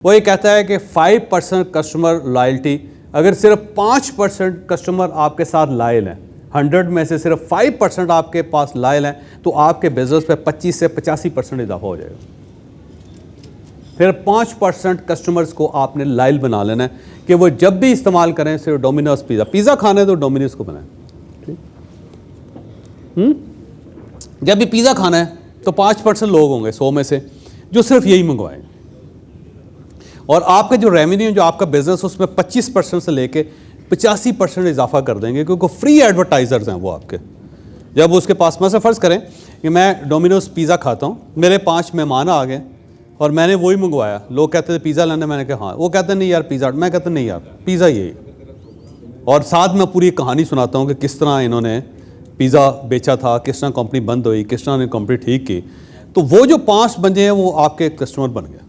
वो ये कहता है कि 5% कस्टमर लॉयल्टी, अगर सिर्फ 5% कस्टमर आपके साथ लॉयल हैं, 100 में से सिर्फ 5% आपके पास लॉयल हैं, तो आपके बिजनेस पे 25 से 85% इजाफा हो जाएगा। फिर 5% कस्टमर्स को आपने लॉयल बना लेना है कि वो जब भी इस्तेमाल करें सिर्फ डोमिनोज पिज़्ज़ा खाना है तो डोमिनोज को बनाएं। जब भी पिज़्ज़ा खाना है तो 5% लोग होंगे 100 में से जो सिर्फ यही मंगवाएं, और आपका जो रेवेन्यू, जो आपका बिजनेस, उसमें 25% से लेके 85% इजाफा कर देंगे, क्योंकि फ्री एडवर्टाइजर्स हैं वो आपके। जब उसके पास में से फ़र्ज़ करें कि मैं डोमिनोज पिज़्ज़ा खाता हूँ, मेरे 5 मेहमान आ गए और मैंने वही मंगवाया, लोग कहते थे पिज़्ज़ा लाना, मैंने कहा हाँ, वो कहते नहीं यार पिज़्ज़ा, मैं कहता नहीं यार पिज़्ज़ा यही, और साथ में पूरी कहानी सुनाता हूँ कि किस तरह इन्होंने पिज़्ज़ा बेचा था, किस तरह कंपनी बंद हुई, किस तरह ने कंपनी ठीक की, तो वो जो 5 बंदे हैं वो आपके कस्टमर बन गए।